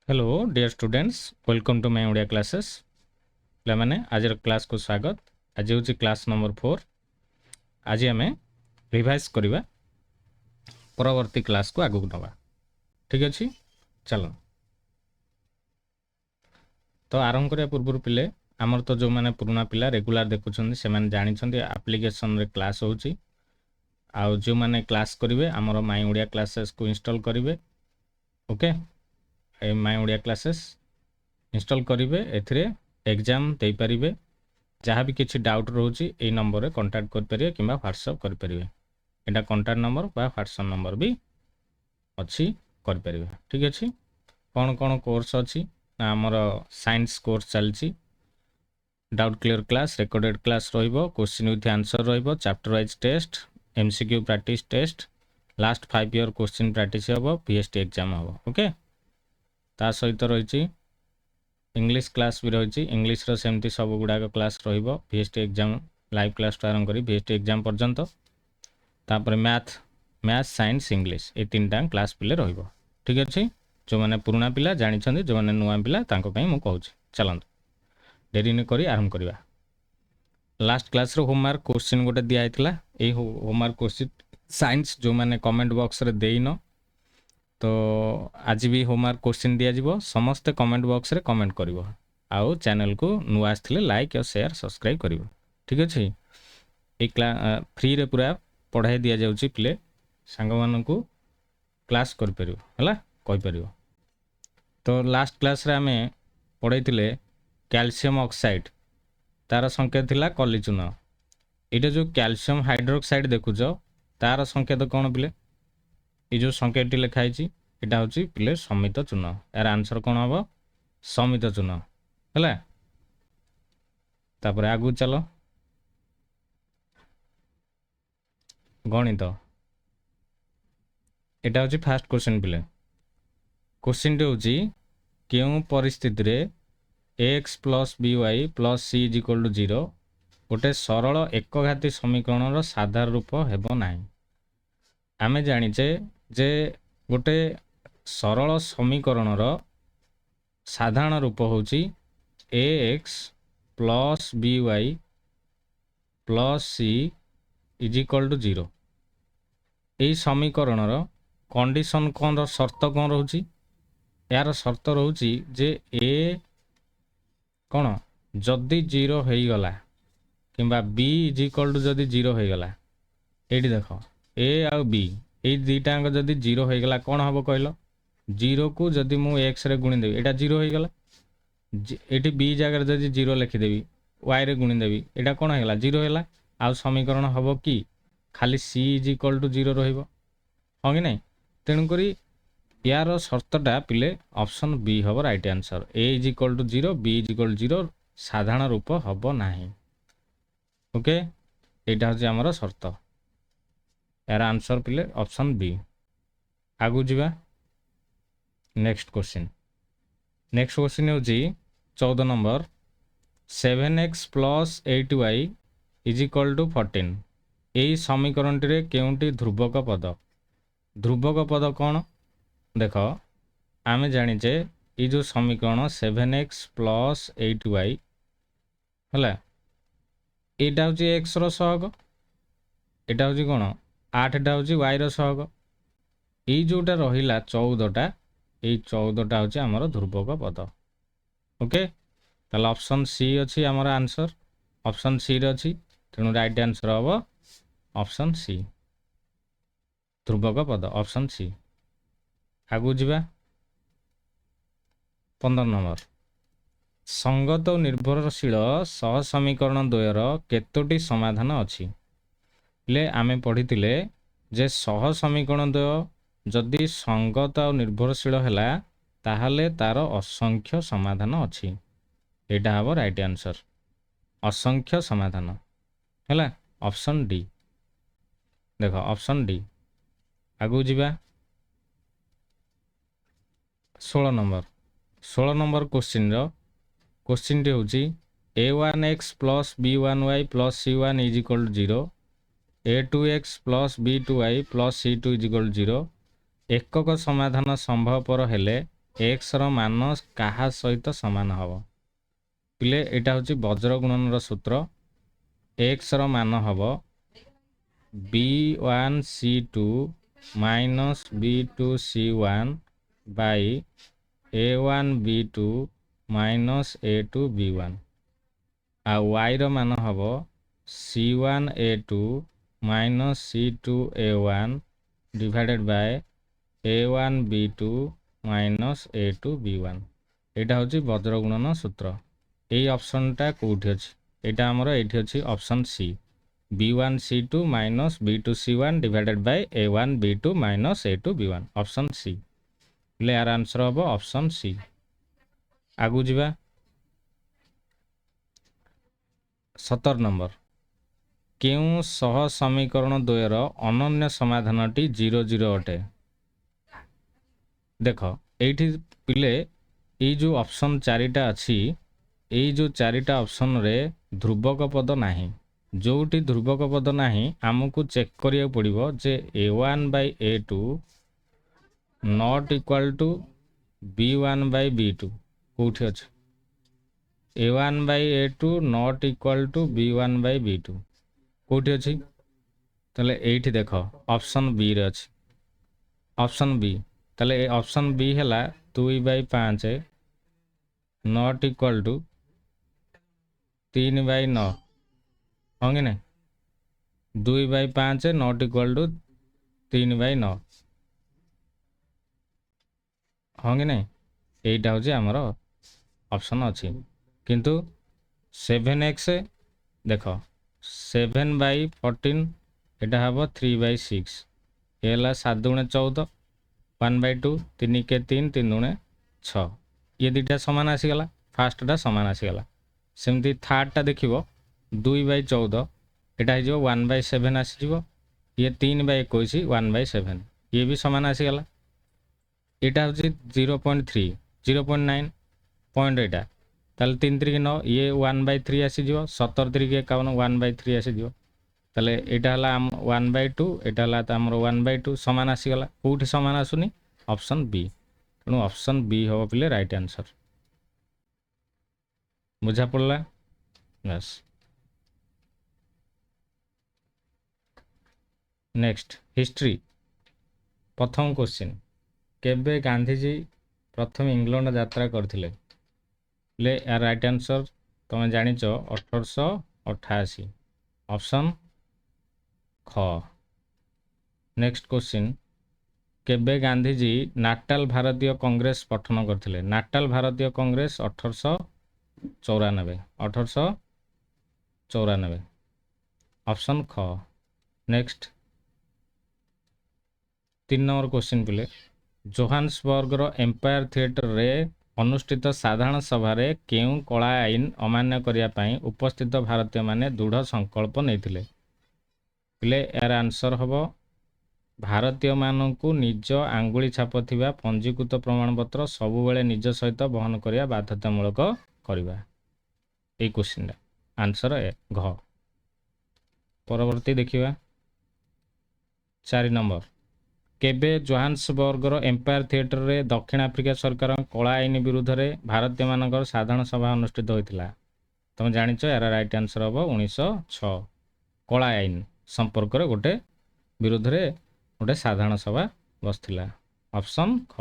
Hello dear students, welcome to my Odia classes. पे आज class को स्वागत। आज हूँ क्लास नंबर 4। आज आम रिवाइज करवा परवर्ती क्लास को आगू नवा। ठीक अच्छे, चलो तो आरंभ करने पूर्व पिले आमर तो जो मैंने पुराना पिला रेगुलर देखुं से जानी आप्लिकेशन रे क्लास होची। आउ जो मैंने क्लास करेंगे आमर माय ओडिया क्लासेस को इंस्टॉल करेंगे। Okay, my Odia classes install करेंगे, एथिरे एग्जाम दे पारिबे। जहाँ भी किसी डाउट रोचे ये नंबर रे कांटेक्ट करेंगे कि व्हाट्सएप करेंगे। यहाँ कांटेक्ट नंबर बा व्हाट्सएप नंबर भी अच्छी करेंगे। ठीक अच्छे, कौन कौन कोर्स अच्छी ना आमर साइंस कोर्स चलती। Doubt clear class, recorded class रहिबो, क्वेश्चन विथ आंसर रहिबो, chapter wise test, MCQ practice test, last 5 year question practice हम, पीएचटी एग्जाम हम। ओके, ता सहित रही इंग्लिश क्लास भी रही। इंग्लिश सेमती सब गुड़ाक क्लास रीएचटी एग्जाम लाइव क्लास आरंभ कर वीएचटी एग्जाम पर्यंत। तापर मैथ साइंस इंग्लिश ये 3टा क्लास पिले रहिबो। ठीक अच्छे, जो मैंने पुराना पिला जानी, जो मैंने नुआ पिला मुझे कहूँ। चलते डेरी न करी आरंभ करवा। लास्ट क्लास रो होमवर्क क्वेश्चन गोटे दिखाई, ये होमवर्क क्वेश्चन साइंस जो मैंने कमेंट बॉक्स रे देइन, तो आज भी होमवर्क क्वेश्चन दिज्व। समस्ते कमेंट बॉक्स रे कमेंट करिवो, आउ चैनल को नुआ आसथिले लाइक और शेयर सब्सक्राइब करिवो। ठीक अच्छे, ये फ्री रे पूरा पढ़ाई दि जाउची, पिले सांग मानकु क्लास कर परिवो हला कहि परिवो। तो लास्ट क्लास रे आमे पढ़ाइथिले कैल्शियम ऑक्साइड, तार संकेत थिला कली चून। एटा जो कैल्शियम हाइड्रोक्साइड देखुछ तार संकेत कौन पिले? ये जो संकेत लिखाई यहाँ हूँ पिले समित चून। यार आंसर कौन हम? समित चून है। तापर आगू चलो गणित। यहाँ हूँ फास्ट क्वेश्चन पिले। क्वेश्चन हूँ क्यों परिस्थिति रे x plus B Y plus C is equal to 0 गोटे सरल एकघाती समीकरण साधारण रूप हेब नाही। आमे जानिचे जे गोटे सरल समीकरण साधारण रूप होची A X plus B Y plus C is equal to 0। यही समीकरण कंडीशन कौन, शर्त कौन रोची? यार शर्त रोची जे ए कौन जदि 0 हो गला किंबा बी इज इक्वल टू जदि 0 हो गला। ये देख ए आउ बी ये दुईटा जदि 0 हो गला कौन हम कहल? 0 को जदि मु एक्स रे गुणीदेवी यहाँ 0 हो गला। ये बी जगह जदि 0 लिखिदेवी वाई रे गुणीदेवी यहाँ कौन होगा? 0 है। आउ समीकरण हम कि खाली सी इज इक्वल टू 0 रही हाँ कि नहीं? तेणुक यार शर्तटा पिले ऑप्शन बी हम right answer. A is equal to 0 b is equal to 0 साधारण रूप हम नहीं। ओके, यहाँ हूँ आमर शर्त। यार आंसर पिले ऑप्शन बी। आगू जावा नेक्स्ट क्वेश्चन। नेक्स्ट क्वेश्चन हूँ 14 number 7x plus 8y is equal to 14। यही समीकरण टी केउंटी ध्रुवक पद? ध्रुवक पद कौन देख आमे जानिचे ये जो समीकरण 7x प्लस 8y है यहाँ हूँ एक्स रहग, यहाँ हूँ कौन 8टा हूँ वाई रहग। ये जोटा रहा 14टा ये 14टा हूँ आमर ध्रुवक पद। ओके, ताल ऑप्शन सी अच्छी आमर आंसर। ऑप्शन सी रे अच्छी, तेणु राइट आंसर हम ऑप्शन सी ध्रुवक पद ऑप्शन सी। आगू जावा 15 नंबर संगत और निर्भरशील सह समीकरण द्वयर केतोटी समाधान अच्छी? ले आमे पढ़ी जे सह समीकरण द्वय जदि संगत और निर्भरशील है ताहले तार असंख्य समाधान अच्छी। यहाँ हम राइट आंसर असंख्य समाधान है ऑप्शन डी। देख ऑप्शन डी। आगू जावा 16 नंबर क्वेश्चन टी हूँ a1x plus b1y plus c1 is equal to 0, a2x plus b2y plus c2 is equal to 0 एकक समाधान संभवपर हेले x ର ମାନ କାହା ସହିତ ସମାନ ହେବ? ପିଲେ ଏଇଟା ହେଉଛି ବଜ୍ର ଗୁଣନର ସୂତ୍ର। x ର ମାନ ହେବ b1c2 minus b2c1 Bai a1b2 minus a2b1 ଆଉ y ର ମାନ ହେବ c1a2 minus c2a1 divided by a1b2 minus a2b1। ଏଇଟା ହେଉଛି ବଜ୍ର ଗୁଣନ ସୂତ୍ର। ଏଇ ଅପସନ୍ଟା କେଉଁଠି ଅଛି? ଏଇଟା ଆମର ଏଇଠି ଅଛି option C, b1c2 minus b2c1 divided by a1b2 minus a2b1, option C. ହେଲେ ଏହାର ଆନ୍ସର ହେବ ଅପସନ୍ ସି। ଆଗକୁ ଯିବା 17 ନମ୍ବର। କେଉଁ ସହ ସମୀକରଣ ଦ୍ୱୟର ଅନନ୍ୟ ସମାଧାନଟି 0 0 ଅଟେ? ଦେଖ ଏଇଠି ପିଲେ ଏଇ ଯେଉଁ ଅପସନ୍ ଚାରିଟା ଅଛି, ଏଇ ଯେଉଁ ଚାରିଟା ଅପସନ୍ରେ ଧ୍ରୁବକ ପଦ ନାହିଁ। ଯେଉଁଠି ଧ୍ରୁବକ ପଦ ନାହିଁ ଆମକୁ ଚେକ୍ କରିବାକୁ ପଡ଼ିବ ଯେ a1 Bai a2 not equal to b1 Bai b2 କେଉଁଠି ଅଛି? a1 Bai a2 not equal to b1 Bai b2 କେଉଁଠି ଅଛି? ତାହେଲେ ଏଇଠି ଦେଖ ଅପସନ୍ ବିରେ ଅଛି, ଅପସନ୍ ବି। ତାହେଲେ ଏ ଅପସନ୍ ବି ହେଲା 2/5 ନଟ୍ ଇକ୍ୱାଲ୍ ଟୁ 3/9, ହଁ କି ନାହିଁ? 2/5 ନଟ୍ ଇକ୍ୱାଲ୍ ଟୁ 3/9, ହଁ କି ନାହିଁ? এইটা ହେଉଛି ଆମର ଅପସନ୍ ଅଛି। କିନ୍ତୁ 7x ଦେଖ 7/14 ଏଇଟା ହେବ 3/6, ଏ ହେଲା 7 ଦୁଣେ 14, 1/2, 3 କେ 3, 3 ଦୁଣେ 6, ଇଏ ଦୁଇଟା ସମାନ ଆସିଗଲା, ଫାର୍ଷ୍ଟଟା ସମାନ ଆସିଗଲା। ସେମିତି ଥାର୍ଡ଼ଟା ଦେଖିବ 2/14 ଏଇଟା ହେଇଯିବ 1/7 ଆସିଯିବ, ଇଏ 3/21 1/7, ଇଏ ବି ସମାନ ଆସିଗଲା। ଏଇଟା ହେଉଛି 0.3 0.9 ପଏଣ୍ଟ ଏଇଟା, ତାହେଲେ 3 3 9, ଇଏ 1/3 ଆସିଯିବ, 17 3 51 1/3 ଆସିଯିବ। ତାହେଲେ ଏଇଟା ହେଲା 1/2, ଏଇଟା ହେଲା ଆମର 1/2 ସମାନ ଆସିଗଲା। କେଉଁଠି ସମାନ ଆସୁନି? ଅପସନ୍ ବି। ତେଣୁ ଅପସନ୍ ବି ହେବ ପିଲେ ରାଇଟ୍ ଆନ୍ସର୍। ବୁଝା ପଡ଼ିଲା? ବାସ୍। Next history. ପ୍ରଥମ କ୍ୱେଶ୍ଚିନ୍, କେବେ ଗାନ୍ଧୀଜୀ ପ୍ରଥମେ ଇଂଲଣ୍ଡ ଯାତ୍ରା କରିଥିଲେ? ହେଲେ ଏହାର ରାଇଟ୍ ଆନ୍ସର୍ ତୁମେ ଜାଣିଛ 1888, ଅପସନ୍ ଖ। ନେକ୍ସଟ କ୍ୱେଶ୍ଚିନ୍, କେବେ ଗାନ୍ଧୀଜୀ ନାଟାଲ ଭାରତୀୟ କଂଗ୍ରେସ ଗଠନ କରିଥିଲେ? ନାଟାଲ ଭାରତୀୟ କଂଗ୍ରେସ 1894, 1894, ଅପସନ୍ ଖ। ନେକ୍ସଟ 3 ନମ୍ବର କ୍ୱେଶ୍ଚିନ୍ ପିଲେ, ଜୋହାନ୍ସବର୍ଗର ଏମ୍ପାୟାର ଥିଏଟରରେ ଅନୁଷ୍ଠିତ ସାଧାରଣ ସଭାରେ କେଉଁ କଳା ଆଇନ ଅମାନ୍ୟ କରିବା ପାଇଁ ଉପସ୍ଥିତ ଭାରତୀୟମାନେ ଦୃଢ଼ ସଂକଳ୍ପ ନେଇଥିଲେ? ପିଲେ ଏହାର ଆନ୍ସର ହେବ ଭାରତୀୟମାନଙ୍କୁ ନିଜ ଆଙ୍ଗୁଳି ଛାପ ଥିବା ପଞ୍ଜୀକୃତ ପ୍ରମାଣପତ୍ର ସବୁବେଳେ ନିଜ ସହିତ ବହନ କରିବା ବାଧ୍ୟତାମୂଳକ କରିବା। ଏଇ କ୍ୱେଶ୍ଚିନ୍ଟା ଆନ୍ସର ଏ ଘ। ପରବର୍ତ୍ତୀ ଦେଖିବା 4 ନମ୍ବର, କେବେ ଜୋହାନ୍ସବର୍ଗର ଏମ୍ପାୟାର ଥିଏଟରରେ ଦକ୍ଷିଣ ଆଫ୍ରିକା ସରକାରଙ୍କ କଳା ଆଇନ ବିରୁଦ୍ଧରେ ଭାରତୀୟମାନଙ୍କର ସାଧାରଣ ସଭା ଅନୁଷ୍ଠିତ ହୋଇଥିଲା? ତୁମେ ଜାଣିଛ ଏହାର ରାଇଟ୍ ଆନ୍ସର ହେବ 1906। କଳା ଆଇନ ସମ୍ପର୍କରେ ଗୋଟେ ବିରୁଦ୍ଧରେ ଗୋଟେ ସାଧାରଣ ସଭା ବସିଥିଲା, ଅପସନ୍ ଖ।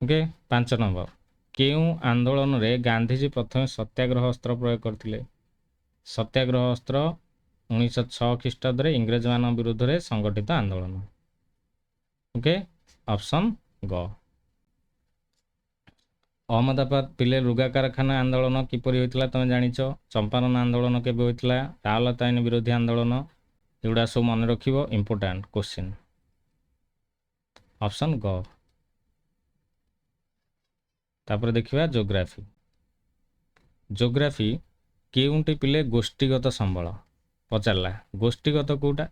ଓକେ। 5 ନମ୍ବର, କେଉଁ ଆନ୍ଦୋଳନରେ ଗାନ୍ଧୀଜୀ ପ୍ରଥମେ ସତ୍ୟାଗ୍ରହ ଅସ୍ତ୍ର ପ୍ରୟୋଗ କରିଥିଲେ? ସତ୍ୟାଗ୍ରହ ଅସ୍ତ୍ର 1906 ଖ୍ରୀଷ୍ଟାବ୍ଦରେ ଇଂରେଜମାନଙ୍କ ବିରୁଦ୍ଧରେ ସଂଗଠିତ ଆନ୍ଦୋଳନ। ଓକେ, ଅପସନ୍ ଗ। ଅହମ୍ମଦାବାଦ ପିଲେ ଲୁଗା କାରଖାନା ଆନ୍ଦୋଳନ କିପରି ହୋଇଥିଲା ତୁମେ ଜାଣିଛ? ଚମ୍ପାରନ ଆନ୍ଦୋଳନ କେବେ ହୋଇଥିଲା? ରାଓଲାତ ଆଇନ ବିରୋଧୀ ଆନ୍ଦୋଳନ, ଏଗୁଡ଼ା ସବୁ ମନେ ରଖିବ, ଇମ୍ପୋର୍ଟାଣ୍ଟ କ୍ୱେଶ୍ଚିନ୍, ଅପସନ୍ ଗ। ତାପରେ ଦେଖିବା ଜୋଗ୍ରାଫି। ଜୋଗ୍ରାଫି, କେଉଁଟି ପିଲେ ଗୋଷ୍ଠୀଗତ ସମ୍ବଳ ପଚାରିଲା? ଗୋଷ୍ଠୀଗତ କେଉଁଟା?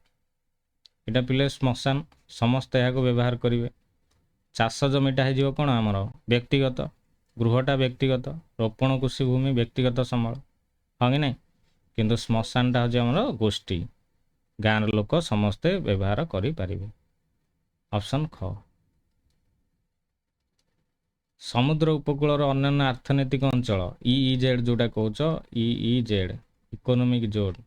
ଏଇଟା ପିଲେ ଶ୍ମଶାନ, ସମସ୍ତେ ଏହାକୁ ବ୍ୟବହାର କରିବେ। ଚାଷ ଜମିଟା ହେଇଯିବ କ'ଣ ଆମର ବ୍ୟକ୍ତିଗତ, ଗୃହଟା ବ୍ୟକ୍ତିଗତ, ରୋପଣ କୃଷି ଭୂମି ବ୍ୟକ୍ତିଗତ ସମ୍ବଳ, ହଁ କି ନାହିଁ? କିନ୍ତୁ ଶ୍ମଶାନଟା ହେଉଛି ଆମର ଗୋଷ୍ଠୀ, ଗାଁର ଲୋକ ସମସ୍ତେ ବ୍ୟବହାର କରିପାରିବେ, ଅପସନ୍ ଖ। ସମୁଦ୍ର ଉପକୂଳର ଅନ୍ୟାନ୍ୟ ଅର୍ଥନୈତିକ ଅଞ୍ଚଳ ଇଇଜେଡ୍ ଯେଉଁଟା କହୁଛ EEZ economic zone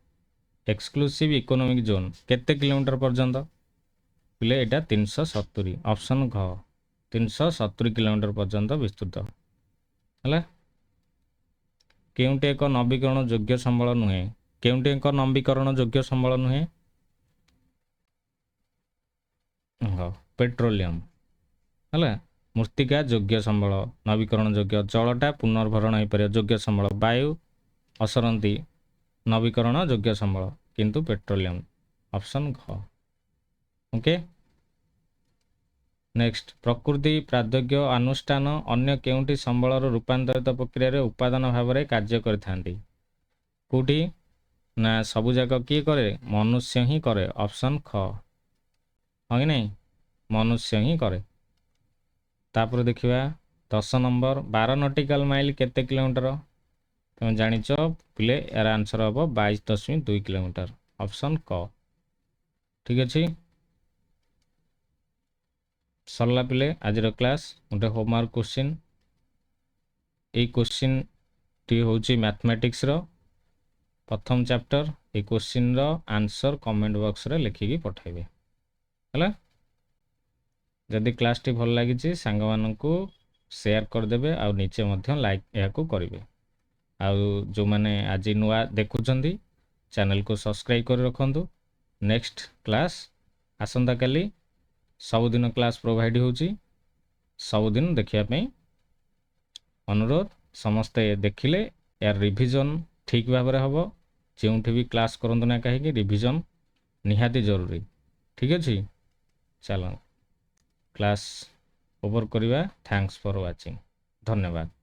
exclusive economic zone କେତେ କିଲୋମିଟର ପର୍ଯ୍ୟନ୍ତ ପିଲେ ଏଇଟା 370 ଅପସନ୍ ଘ 370 କିଲୋମିଟର ପର୍ଯ୍ୟନ୍ତ ବିସ୍ତୃତ ହେଲା। କେଉଁଠି ଏକ ନବୀକରଣ ଯୋଗ୍ୟ ସମ୍ବଳ ନୁହେଁ କେଉଁଠି ଏକ ନବୀକରଣ ଯୋଗ୍ୟ ସମ୍ବଳ ନୁହେଁ ହଁ ପେଟ୍ରୋଲିୟମ ହେଲା। ମୃତ୍ତିକା ଯୋଗ୍ୟ ସମ୍ବଳ ନବୀକରଣ ଯୋଗ୍ୟ ଜଳଟା ପୁନର୍ଭରଣ ହୋଇପାରିବ ଯୋଗ୍ୟ ସମ୍ବଳ ବାୟୁ ଅସରନ୍ତି ନବୀକରଣ ଯୋଗ୍ୟ ସମ୍ବଳ କିନ୍ତୁ ପେଟ୍ରୋଲିୟମ ଅପସନ୍ ଘ ଓକେ। ନେକ୍ସଟ ପ୍ରକୃତି ପ୍ରାଦ୍ୟୋଗ୍ୟ ଅନୁଷ୍ଠାନ ଅନ୍ୟ କେଉଁଠି ସମ୍ବଳର ରୂପାନ୍ତରିତ ପ୍ରକ୍ରିୟାରେ ଉପାଦାନ ଭାବରେ କାର୍ଯ୍ୟ କରିଥାନ୍ତି କେଉଁଠି ନା ସବୁ ଯାକ କିଏ କରେ ମନୁଷ୍ୟ ହିଁ କରେ ଅପସନ୍ ଖ ହଁ କି ନାହିଁ ମନୁଷ୍ୟ ହିଁ କରେ। ତାପରେ ଦେଖିବା 10 ନମ୍ବର 12 ନଟିକାଲ ମାଇଲ କେତେ କିଲୋମିଟର ତୁମେ ଜାଣିଛ ପିଲେ ଏହାର ଆନ୍ସର ହେବ 22.2 କିଲୋମିଟର ଅପସନ୍ କ ଠିକ୍ ଅଛି। ସରିଲା ପିଲେ ଆଜିର କ୍ଲାସ୍ ଗୋଟେ ହୋମୱାର୍କ କ୍ୱେଶ୍ଚିନ୍ ଏଇ କ୍ୱେଶ୍ଚିନ୍ଟି ହେଉଛି ମ୍ୟାଥମେଟିକ୍ସର ପ୍ରଥମ ଚାପ୍ଟର এই କ୍ୱେଶ୍ଚିନ୍ର ଆନ୍ସର କମେଣ୍ଟ ବକ୍ସରେ ଲେଖିକି ପଠାଇବେ ହେଲା। ଯଦି କ୍ଲାସ୍ଟି ଭଲ ଲାଗିଛି ସାଙ୍ଗମାନଙ୍କୁ ସେୟାର କରିଦେବେ ଆଉ ନିଚେ ମଧ୍ୟ ଲାଇକ୍ ଏହାକୁ କରିବେ ଆଉ ଯେଉଁମାନେ ଆଜି ନୂଆ ଦେଖୁଛନ୍ତି ଚ୍ୟାନେଲକୁ ସବସ୍କ୍ରାଇବ୍ କରି ରଖନ୍ତୁ। ନେକ୍ସଟ କ୍ଲାସ୍ ଆସନ୍ତାକାଲି ସବୁଦିନ କ୍ଲାସ୍ ପ୍ରୋଭାଇଡ଼ ହେଉଛି ସବୁଦିନ ଦେଖିବା ପାଇଁ ଅନୁରୋଧ ସମସ୍ତେ ଦେଖିଲେ ଏହାର ରିଭିଜନ୍ ଠିକ୍ ଭାବରେ ହେବ ଯେଉଁଠି ବି କ୍ଲାସ୍ କରନ୍ତୁ ନା କାହିଁକି ରିଭିଜନ୍ ନିହାତି ଜରୁରୀ ଠିକ୍ ଅଛି। ଚାଲ କ୍ଲାସ୍ ଓଭର କରିବା ଥ୍ୟାଙ୍କସ୍ ଫର୍ ୱାଚିଂ ଧନ୍ୟବାଦ।